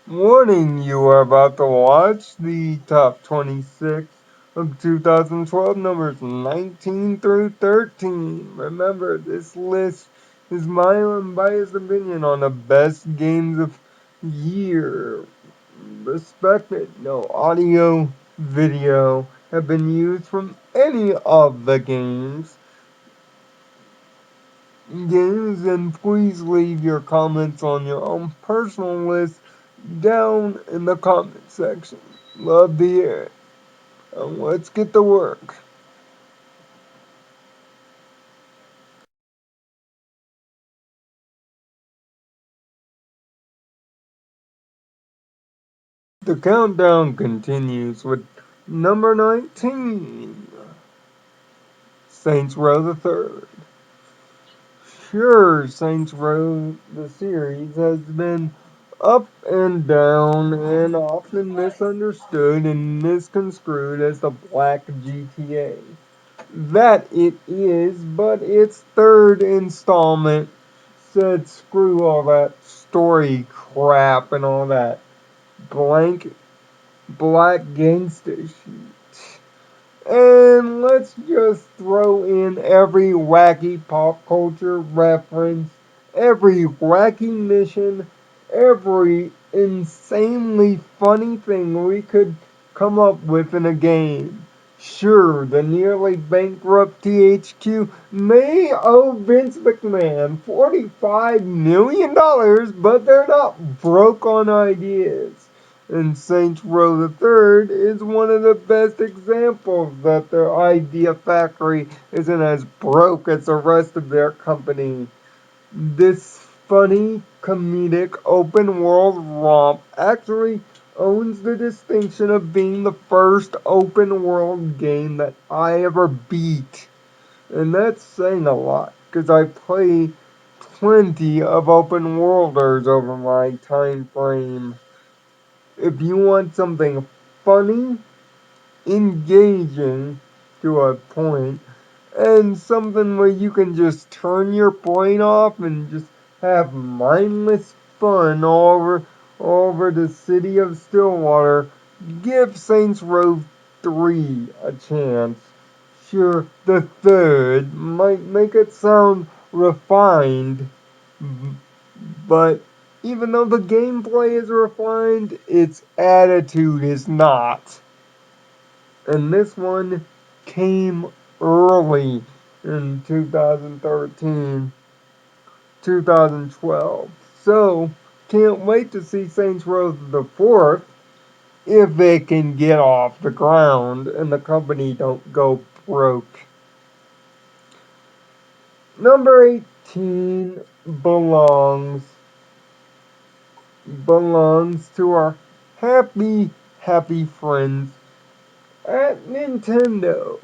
Warning, you are about to watch the top 26 of 2012 numbers 19 through 13. Remember, this list is my unbiased opinion on the best games of year. Respect it. No audio, video have been used from any of the games, and please leave your comments on your own personal list down in the comment section. Love to hear it. And let's get to work. The countdown continues with number 19, Saints Row the Third. Sure, Saints Row the series has been up and down and often misunderstood and misconstrued as the Black GTA. That it is, but its third installment said screw all that story crap and all that blank black gangsta shit. And let's just throw in every wacky pop culture reference, every wacky mission, every insanely funny thing we could come up with in a game. Sure, the nearly bankrupt THQ may owe Vince McMahon $45 million, but they're not broke on ideas. And Saints Row the Third is one of the best examples that their idea factory isn't as broke as the rest of their company. This funny, comedic, open world romp actually owns the distinction of being the first open world game that I ever beat. And that's saying a lot, because I play plenty of open worlders over my time frame. If you want something funny, engaging to a point, and something where you can just turn your brain off and just have mindless fun all over the city of Stillwater, give Saints Row 3 a chance. Sure, the third might make it sound refined, but even though the gameplay is refined, its attitude is not. And this one came early in 2013, 2012. So, can't wait to see Saints Row the 4th if it can get off the ground and the company don't go broke. Number 18 belongs to our happy, happy friends at Nintendo.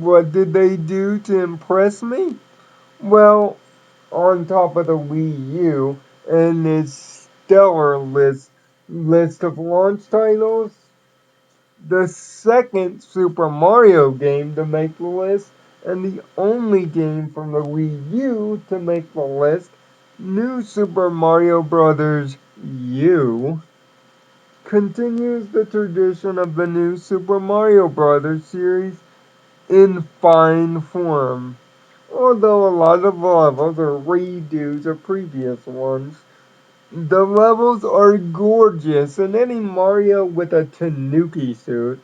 What did they do to impress me? Well, on top of the Wii U and its stellar list of launch titles, the second Super Mario game to make the list, and the only game from the Wii U to make the list, New Super Mario Bros. U, continues the tradition of the New Super Mario Bros. Series in fine form. Although a lot of levels are redos of previous ones, the levels are gorgeous, and any Mario with a Tanuki suit,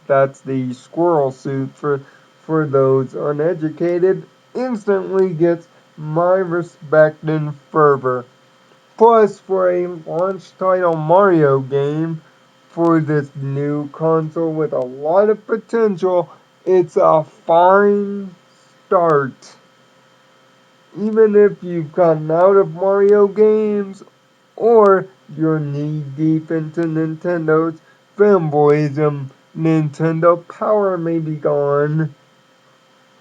that's the squirrel suit for those uneducated, instantly gets my respect and fervor. Plus, for a launch title Mario game for this new console with a lot of potential, it's a fine start. Even if you've gotten out of Mario games or you're knee deep into Nintendo's fanboyism, Nintendo power may be gone,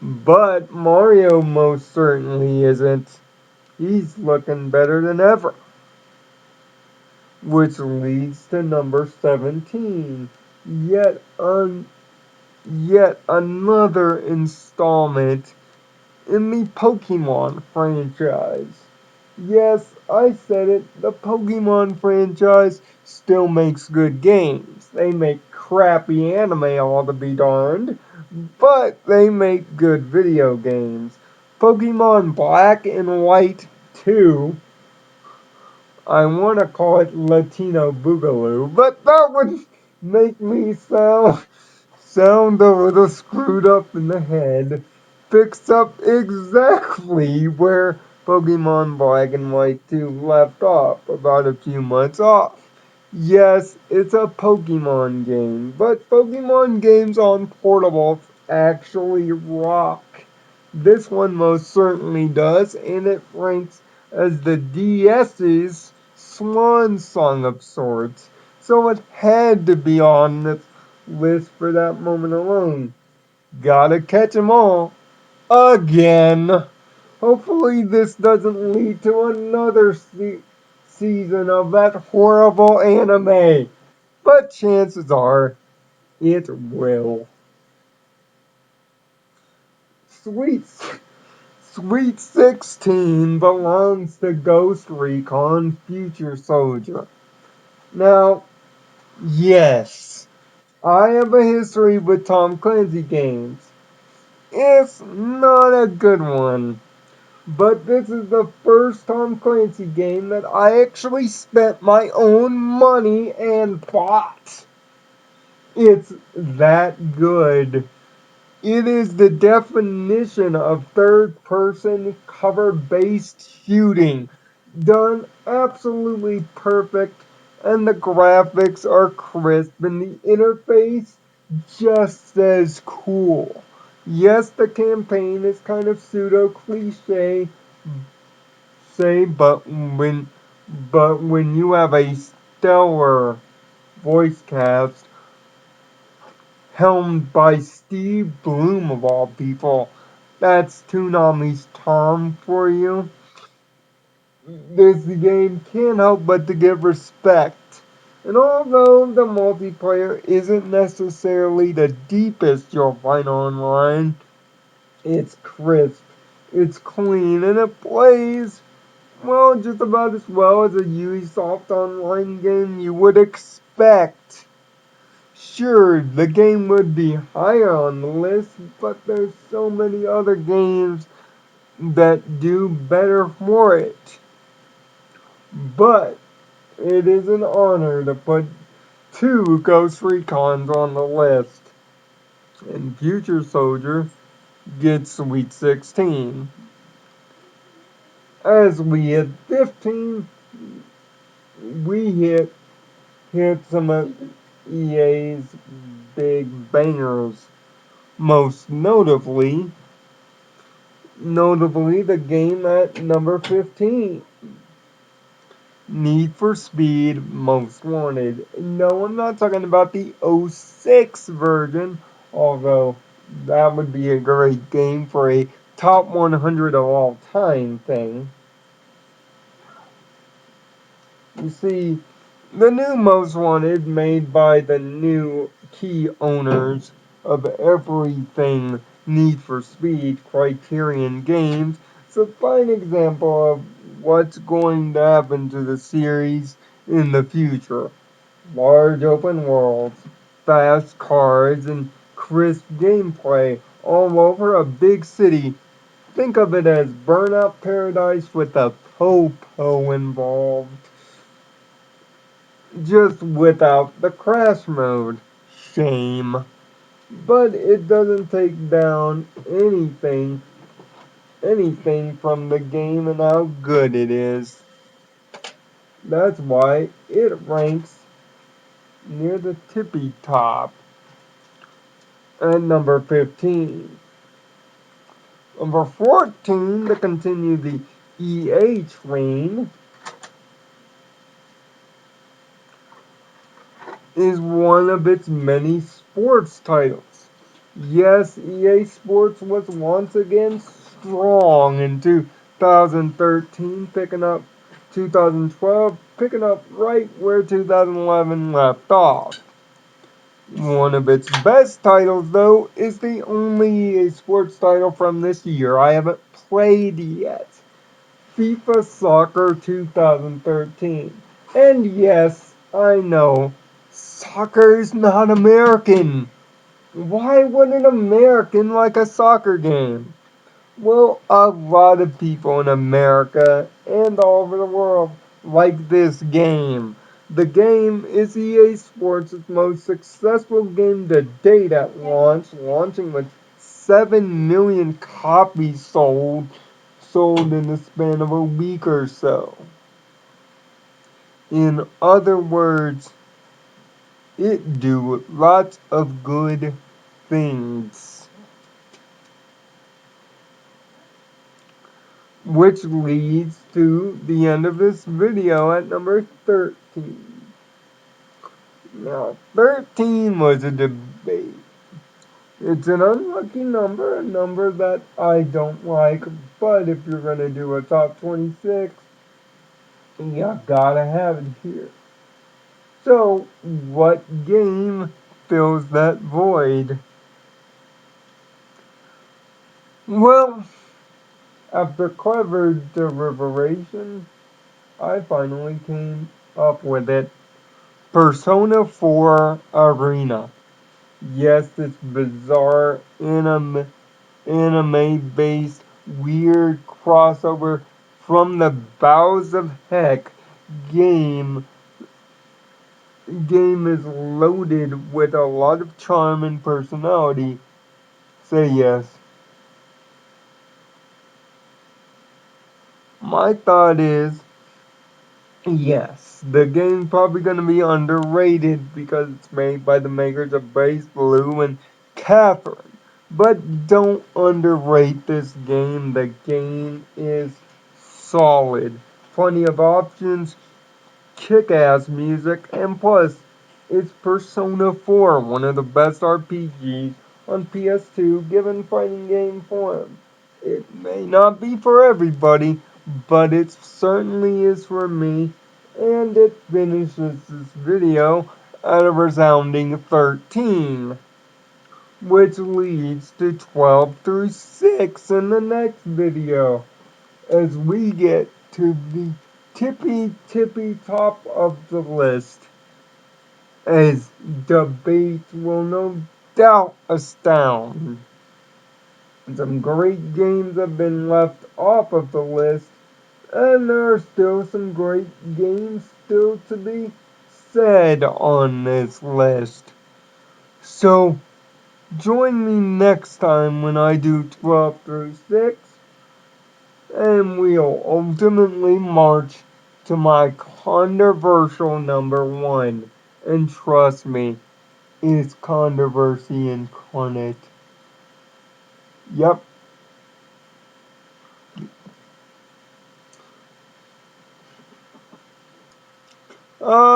but Mario most certainly isn't. He's looking better than ever. Which leads to number 17. Yet, yet another installment in the Pokemon franchise. Yes, I said it, the Pokemon franchise still makes good games. They make crappy anime, all to be darned, but they make good video games. Pokemon Black and White 2, I want to call it Latino Boogaloo, but that would make me sound a little screwed up in the head. Picks up exactly where Pokemon Black and White 2 left off, about a few months off. Yes, it's a Pokemon game, but Pokemon games on portables actually rock. This one most certainly does, and it ranks as the DS's swan song of sorts, so it had to be on this list for that moment alone. Gotta catch 'em all. Again. Hopefully this doesn't lead to another season of that horrible anime, but chances are it will. Sweet Sweet 16 belongs to Ghost Recon Future Soldier. Now, yes, I have a history with Tom Clancy games. It's not a good one, but this is the first Tom Clancy game that I actually spent my own money and bought. It's that good. It is the definition of third-person cover-based shooting, done absolutely perfect, and the graphics are crisp, and the interface just as cool. Yes, the campaign is kind of pseudo-cliche, but when you have a stellar voice cast helmed by Steve Bloom of all people. That's Toonami's Tom for you. This game can't help but to give respect. And although the multiplayer isn't necessarily the deepest you'll find online, it's crisp, it's clean, and it plays, well, just about as well as a Ubisoft online game you would expect. Sure, the game would be higher on the list, but there's so many other games that do better for it. But it is an honor to put two Ghost Recons on the list. And Future Soldier gets Sweet 16. As we hit 15, we hit some of EA's big bangers. Most notably the game at number 15, Need for Speed Most Wanted. No, I'm not talking about the '06 version, although that would be a great game for a top 100 of all time thing. You see, the new Most Wanted, made by the new key owners of everything Need for Speed, Criterion Games, is a fine example of what's going to happen to the series in the future. Large open worlds, fast cars, and crisp gameplay all over a big city. Think of it as Burnout Paradise with a po-po involved, just without the crash mode. Shame. But it doesn't take down anything from the game and how good it is. That's why it ranks near the tippy top at number 15. Number 14, to continue the EA train, is one of its many sports titles. Yes, EA Sports was once again strong in 2013, 2012, picking up right where 2011 left off. One of its best titles, though, is the only EA Sports title from this year I haven't played yet. FIFA Soccer 2013. And yes, I know, soccer is not American. Why would an American like a soccer game? Well, a lot of people in America and all over the world like this game. The game is EA Sports' most successful game to date at launch, launching with 7 million copies sold in the span of a week or so. In other words, it do lots of good things. Which leads to the end of this video at number 13. Now, 13 was a debate. It's an unlucky number, a number that I don't like, but if you're going to do a top 26, you gotta have it here. So, what game fills that void? Well, after clever deliberation, I finally came up with it. Persona 4 Arena. Yes, this bizarre anime-based weird crossover from the bowels of heck game is loaded with a lot of charm and personality. Say yes. My thought is yes, the game's probably going to be underrated because it's made by the makers of Blaze Blue and Catherine. But don't underrate this game. The game is solid. Plenty of options, kick-ass music, and plus, it's Persona 4, one of the best RPGs on PS2 given fighting game form. It may not be for everybody, but it certainly is for me, and it finishes this video at a resounding 13, which leads to 12 through 6 in the next video, as we get to the tippy top of the list, as debates will no doubt astound. Some great games have been left off of the list, and there are still some great games still to be said on this list. So, join me next time when I do 12 through 6, and we'll ultimately march to my controversial number 1. And trust me, it's controversy incarnate. Yep.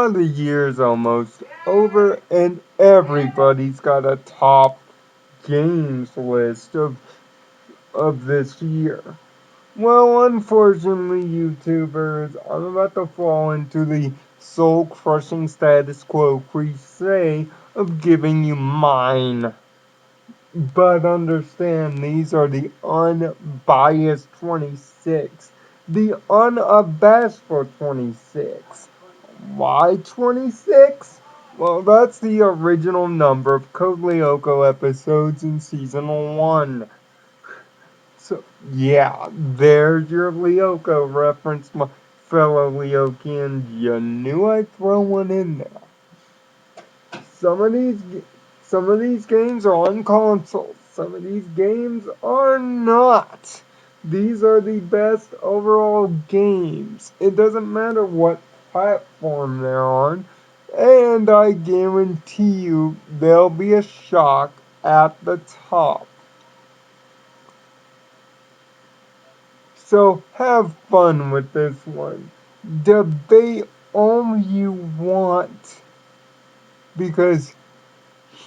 The year's almost over, and everybody's got a top games list of this year. Well, unfortunately, YouTubers, I'm about to fall into the soul-crushing status quo cliche of giving you mine. But understand, these are the unbiased 26. The unabashedful 26. Why 26? Well, that's the original number of Code Lyoko episodes in Season 1. So, yeah, there's your Lyoko reference, my fellow Lyokians. You knew I'd throw one in there. Some of these, some of these games are on consoles. Some of these games are not. These are the best overall games. It doesn't matter what platform they're on. And I guarantee you there'll be a shock at the top. So have fun with this one. Debate all you want. Because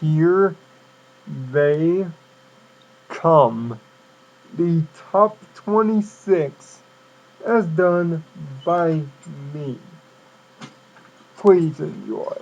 here they come. The top 26 as done by me. Please enjoy.